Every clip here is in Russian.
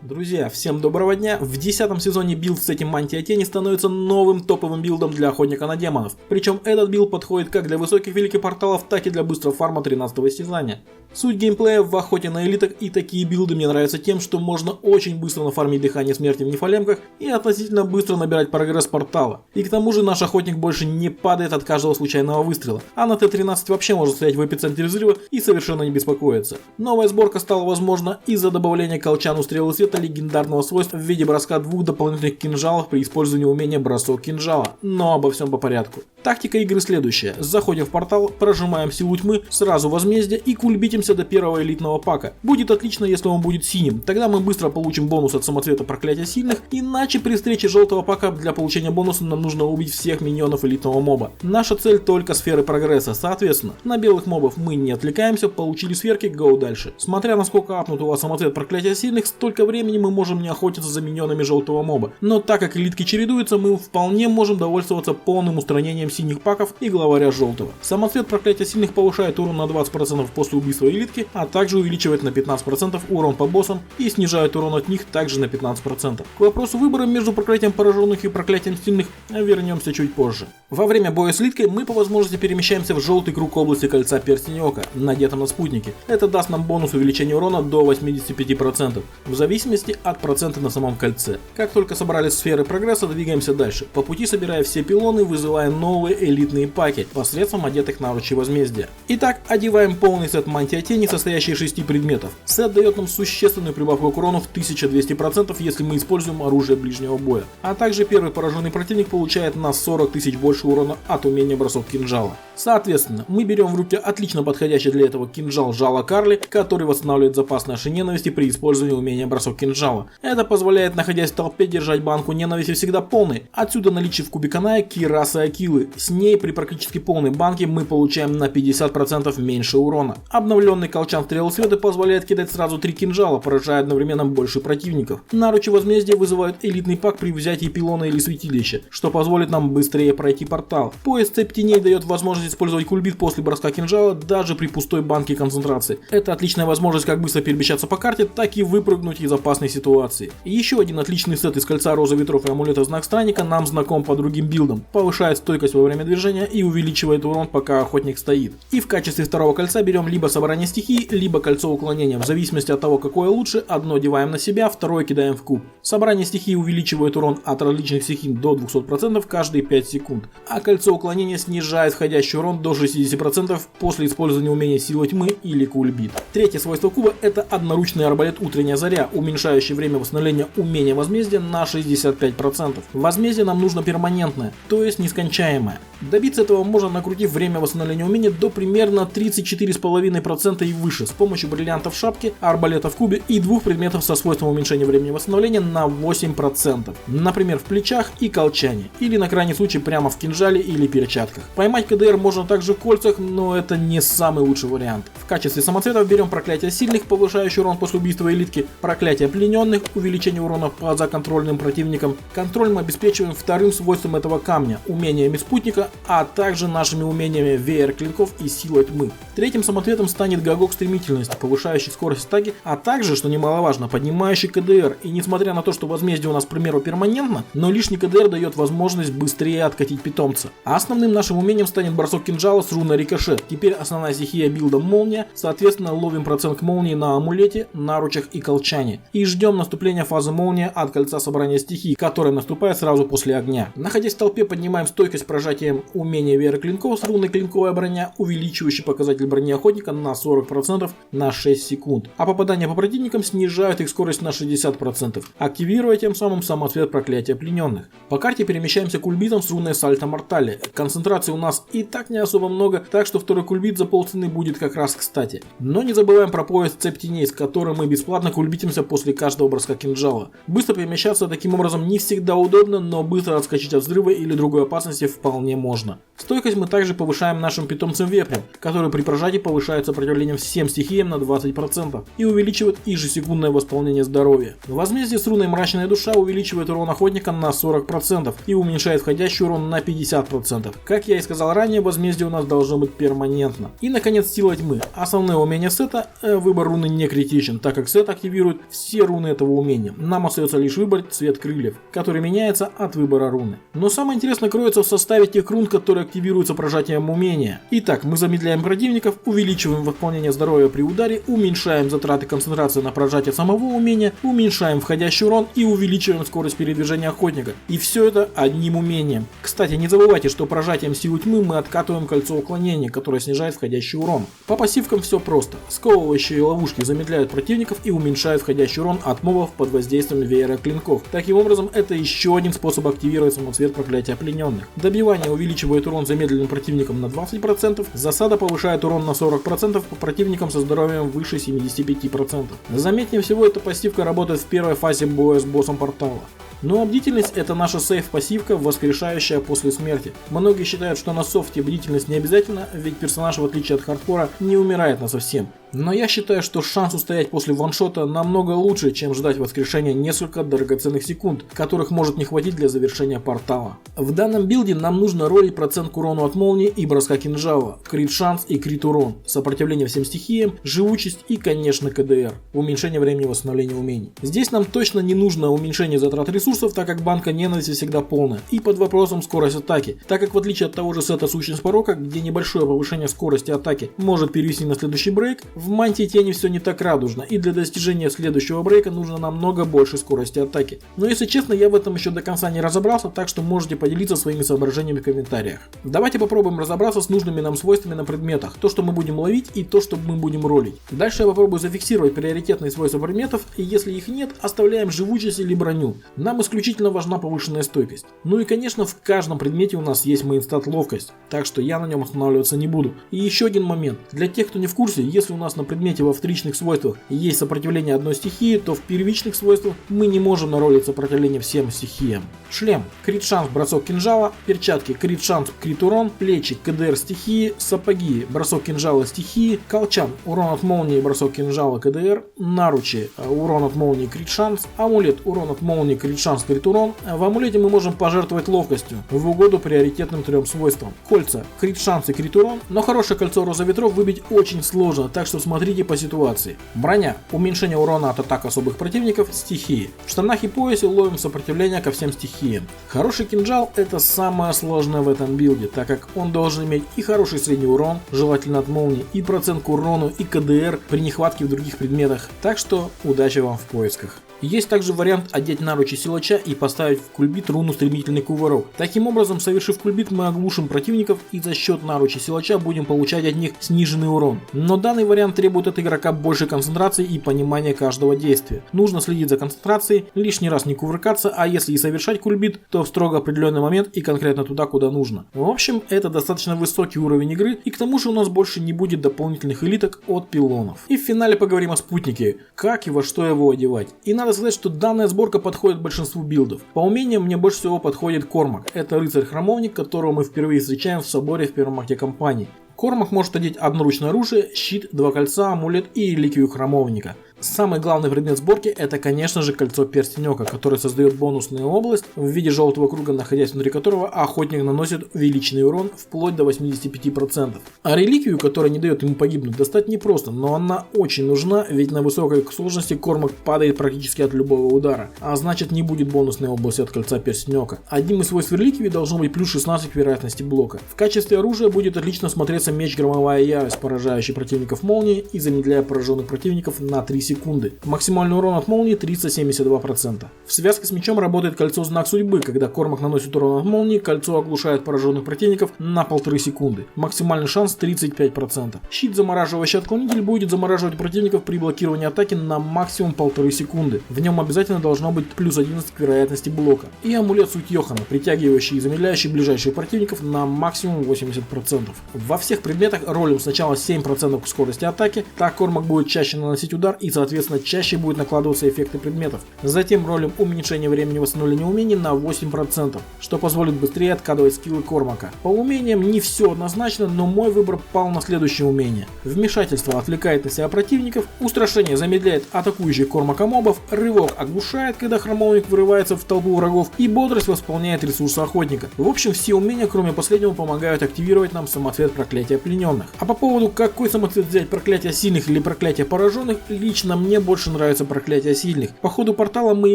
Друзья, всем доброго дня! В 10 сезоне билд с этим Мантия Тени становится новым топовым билдом для охотника на демонов. Причем этот билд подходит как для высоких великих порталов, так и для быстрого фарма 13 сезания. Суть геймплея в охоте на элиток, и такие билды мне нравятся тем, что можно очень быстро нафармить дыхание смерти в нефалемках и относительно быстро набирать прогресс портала. И к тому же наш охотник больше не падает от каждого случайного выстрела, а на Т-13 вообще может стоять в эпицентре взрыва и совершенно не беспокоиться. Новая сборка стала возможна из-за добавления колчану стрелы света легендарного свойства в виде броска двух дополнительных кинжалов при использовании умения бросок кинжала. Но обо всем по порядку. Тактика игры следующая. Заходим в портал, прожимаем силу тьмы, сразу возмездие и кульбитимся до первого элитного пака. Будет отлично, если он будет синим, тогда мы быстро получим бонус от самоцвета проклятия сильных, иначе при встрече желтого пака для получения бонуса нам нужно убить всех миньонов элитного моба. Наша цель только сферы прогресса, соответственно, на белых мобов мы не отвлекаемся, получили сферки, гоу дальше. Смотря насколько апнут у вас самоцвет проклятия сильных, столько времени мы можем не охотиться за миньонами желтого моба. Но так как элитки чередуются, мы вполне можем довольствоваться полным устранением синих паков и главаря желтого. Самоцвет проклятия сильных повышает урон на 20% после убийства элитки, а также увеличивает на 15% урон по боссам и снижает урон от них также на 15%. К вопросу выбора между проклятием пораженных и проклятием сильных вернемся чуть позже. Во время боя с элиткой мы по возможности перемещаемся в желтый круг области кольца перстня ока, надетом на спутнике. Это даст нам бонус увеличения урона до 85%, в зависимости от процента на самом кольце. Как только собрали сферы прогресса, двигаемся дальше, по пути собирая все пилоны, вызывая новые элитные паки посредством одетых наручей возмездия. Итак, одеваем полный сет Мантия Тени, состоящий из 6 предметов. Сет дает нам существенную прибавку к урону в 1200%, если мы используем оружие ближнего боя. А также первый пораженный противник получает на 40 тысяч больше урона от умения бросок кинжала. Соответственно, мы берем в руки отлично подходящий для этого кинжал жало Карли, который восстанавливает запас нашей ненависти при использовании умения бросок кинжала. Это позволяет, находясь в толпе, держать банку ненависти всегда полной. Отсюда наличие в кубе Каная Кирасы Акилы. С ней при практически полной банке мы получаем на 50% меньше урона. Обновленный колчан стрелы света позволяет кидать сразу 3 кинжала, поражая одновременно больше противников. Наручи возмездия вызывают элитный пак при взятии пилона или святилища, что позволит нам быстрее пройти портал. Пояс цепь теней дает возможность использовать кульбит после броска кинжала даже при пустой банке концентрации. Это отличная возможность как быстро перемещаться по карте, так и выпрыгнуть из опасной ситуации. И еще один отличный сет из кольца розы ветров и амулета знак странника нам знаком по другим билдам. Повышает стойкость во время движения и увеличивает урон, пока охотник стоит. И в качестве второго кольца берем либо собрание стихий, либо кольцо уклонения. В зависимости от того, какое лучше, одно одеваем на себя, второе кидаем в куб. Собрание стихий увеличивает урон от различных стихий до 200% каждые 5 секунд. А кольцо уклонения снижает входящий урон до 60% после использования умения сила тьмы или кульбит. Третье свойство куба — это одноручный арбалет утренняя заря, уменьшающий время восстановления умения возмездия на 65%. Возмездие нам нужно перманентное, то есть нескончаемое. Добиться этого можно, накрутив время восстановления умения до примерно 34,5% и выше с помощью бриллиантов шапки, арбалета в кубе и двух предметов со свойством уменьшения времени восстановления на 8%. Например, в плечах и колчане, или на крайний случай прямо в кинжале или перчатках. Поймать КДР можно также в кольцах, но это не самый лучший вариант. В качестве самоцветов берем проклятие сильных, повышающий урон после убийства элитки, проклятие плененных, увеличение урона по законтрольным противникам. Контроль мы обеспечиваем вторым свойством этого камня, умениями спутника, а также нашими умениями веер клинков и сила тьмы. Третьим самоцветом станет гагок стремительности, повышающий скорость стаги, а также, что немаловажно, поднимающий КДР. И несмотря на то, что возмездие у нас, к примеру, перманентно, но лишний КДР дает возможность быстрее откатить питомца. А основным нашим умением станет бросок кинжала с руной рикошет. Теперь основная стихия билда молния, соответственно ловим процент к молнии на амулете, наручах и колчане. И ждем наступления фазы молния от кольца собрания стихий, которая наступает сразу после огня. Находясь в толпе, поднимаем стойкость прожатием умения веера клинков с руной клинковая броня, увеличивающий показатель брони охотника на 40% на 6 секунд. А попадания по противникам снижают их скорость на 60%, активируя тем самым самоцвет проклятия плененных. По карте перемещаемся кульбитом с руной сальто мортале. Концентрации у нас и так не особо много, так что второй кульбит за полцены будет как раз кстати. Но не забываем про пояс цепь теней, с которым мы бесплатно кульбитимся после каждого броска кинжала. Быстро перемещаться таким образом не всегда удобно, но быстро отскочить от взрыва или другой опасности вполне можно. Стойкость мы также повышаем нашим питомцем вепрем, который при прожатии повышается противоположность сопротивлением всем стихиям на 20% и увеличивает ежесекундное восполнение здоровья. Возмездие с руной Мрачная Душа увеличивает урон охотника на 40% и уменьшает входящий урон на 50%. Как я и сказал ранее, возмездие у нас должно быть перманентно. И наконец сила тьмы. Основное умение сета, выбор руны не критичен, так как сет активирует все руны этого умения. Нам остается лишь выбрать цвет крыльев, который меняется от выбора руны. Но самое интересное кроется в составе тех рун, которые активируются прожатием умения. Итак, мы замедляем противников, увеличиваем восполнение здоровья при ударе, уменьшаем затраты концентрации на прожатие самого умения, уменьшаем входящий урон и увеличиваем скорость передвижения охотника. И все это одним умением. Кстати, не забывайте, что прожатием силы тьмы мы откатываем кольцо уклонения, которое снижает входящий урон. По пассивкам все просто. Сковывающие ловушки замедляют противников и уменьшают входящий урон от мобов под воздействием веера клинков. Таким образом, это еще один способ активировать самоцвет проклятия плененных. Добивание увеличивает урон замедленным противникам на 20%, засада повышает урон на 40% по противникам со здоровьем выше 75%. Заметнее всего, эта пассивка работает в первой фазе боя с боссом портала. Ну а бдительность — это наша сейф-пассивка, воскрешающая после смерти. Многие считают, что на софте бдительность не обязательно, ведь персонаж, в отличие от хардкора, не умирает насовсем. Но я считаю, что шанс устоять после ваншота намного лучше, чем ждать воскрешения несколько драгоценных секунд, которых может не хватить для завершения портала. В данном билде нам нужно ролить процент к урону от молнии и броска кинжала, крит шанс и крит урон, сопротивление всем стихиям, живучесть и, конечно, КДР, уменьшение времени восстановления умений. Здесь нам точно не нужно уменьшение затрат ресурсов, так как банка ненависти всегда полная, и под вопросом скорость атаки, так как в отличие от того же сета Сущность Порока, где небольшое повышение скорости атаки может перевести на следующий брейк, в Мантии Тени все не так радужно, и для достижения следующего брейка нужно намного больше скорости атаки. Но если честно, я в этом еще до конца не разобрался, так что можете поделиться своими соображениями в комментариях. Давайте попробуем разобраться с нужными нам свойствами на предметах, то, что мы будем ловить, и то, что мы будем ролить. Дальше я попробую зафиксировать приоритетные свойства предметов, и если их нет, оставляем живучесть или броню. Нам исключительно важна повышенная стойкость. Ну и конечно, в каждом предмете у нас есть мейнстат ловкость, так что я на нем останавливаться не буду. И еще один момент. Для тех, кто не в курсе, если у нас на предмете во вторичных свойствах есть сопротивление одной стихии, то в первичных свойствах мы не можем наролить сопротивление всем стихиям. Шлем, крит шанс, бросок кинжала, перчатки, крит шанс, крит урон, плечи, КДР стихии, сапоги, бросок кинжала стихии, колчан, урон от молнии, бросок кинжала, КДР, наручи, урон от молнии, крит шанс, амулет, урон от молнии, крит шанс, крит урон. В амулете мы можем пожертвовать ловкостью в угоду приоритетным трем свойствам. Кольца, крит шанс и крит урон, но хорошее кольцо Роза Ветров выбить очень сложно, так что смотрите по ситуации. Броня, уменьшение урона от атак особых противников, стихии. В штанах и поясе ловим сопротивление ко всем стихиям. Хороший кинжал — это самое сложное в этом билде, так как он должен иметь и хороший средний урон, желательно от молнии, и процент к урону, и КДР при нехватке в других предметах. Так что удачи вам в поисках. Есть также вариант одеть наручи силача и поставить в кульбит руну стремительный кувырок. Таким образом, совершив кульбит, мы оглушим противников и за счет наручи силача будем получать от них сниженный урон. Но данный вариант требует от игрока большей концентрации и понимания каждого действия. Нужно следить за концентрацией, лишний раз не кувыркаться, а если и совершать кульбит, то в строго определенный момент и конкретно туда, куда нужно. В общем, это достаточно высокий уровень игры, и к тому же у нас больше не будет дополнительных элиток от пилонов. И в финале поговорим о спутнике, как и во что его одевать. И надо сказать, что данная сборка подходит большинству билдов. По умениям мне больше всего подходит Кормак. Это рыцарь-храмовник, которого мы впервые встречаем в соборе в первом акте кампании. Кормак может одеть одноручное оружие, щит, два кольца, амулет и реликвию храмовника. Самый главный предмет сборки — это, конечно же, кольцо перстенёка, которое создает бонусную область в виде желтого круга, находясь внутри которого охотник наносит увеличенный урон вплоть до 85%. А реликвию, которая не дает ему погибнуть, достать непросто, но она очень нужна, ведь на высокой сложности Кормак падает практически от любого удара, а значит не будет бонусной области от кольца перстенёка. Одним из свойств реликвии должно быть плюс 16 к вероятности блока. В качестве оружия будет отлично смотреться меч Громовая Ярость, поражающий противников молнией и замедляя пораженных противников на 3 секунды. Максимальный урон от молнии 372%. В связке с мечом работает кольцо Знак Судьбы. Когда Кормак наносит урон от молнии, кольцо оглушает пораженных противников на 1,5 секунды. Максимальный шанс 35%. Щит Замораживающий Отклонитель будет замораживать противников при блокировании атаки на максимум 1,5 секунды. В нем обязательно должно быть плюс 11 к вероятности блока. И амулет Суть Йохана, притягивающий и замедляющий ближайших противников на максимум 80%. Во всех предметах ролим сначала 7% к скорости атаки, так Кормак будет чаще наносить удар и соответственно чаще будет накладываться эффекты предметов. Затем ролим уменьшение времени восстановления умений на 8%, что позволит быстрее откатывать скиллы Кормака. По умениям не все однозначно, но мой выбор пал на следующее умение. Вмешательство отвлекает на себя противников, устрашение замедляет атакующих Кормака мобов, рывок оглушает, когда храмовник вырывается в толпу врагов, и бодрость восполняет ресурсы охотника. В общем, все умения, кроме последнего, помогают активировать нам самоцвет проклятия плененных. А по поводу, какой самоцвет взять, проклятие сильных или проклятие пораженных, лично мне больше нравится проклятие сильных. По ходу портала мы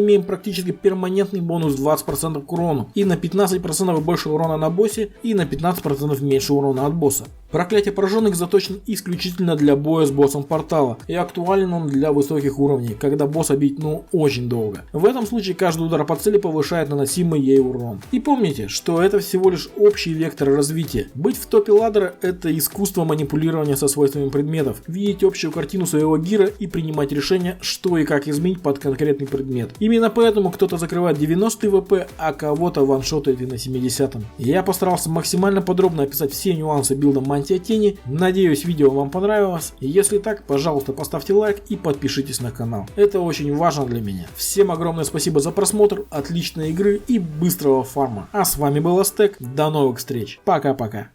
имеем практически перманентный бонус 20% к урону, и на 15% больше урона на боссе, и на 15% меньше урона от босса. Проклятие пораженных заточен исключительно для боя с боссом портала, и актуален он для высоких уровней, когда босса бить очень долго. В этом случае каждый удар по цели повышает наносимый ей урон. И помните, что это всего лишь общий вектор развития. Быть в топе ладдера — это искусство манипулирования со свойствами предметов, видеть общую картину своего гира и принимать решения, что и как изменить под конкретный предмет. Именно поэтому кто-то закрывает 90 ВП, а кого-то ваншотает и на 70. Я постарался максимально подробно описать все нюансы билда Мантия Тени. Надеюсь, видео вам понравилось. Если так, пожалуйста, поставьте лайк и подпишитесь на канал. Это очень важно для меня. Всем огромное спасибо за просмотр, отличной игры и быстрого фарма. А с вами был Астек. До новых встреч. Пока-пока.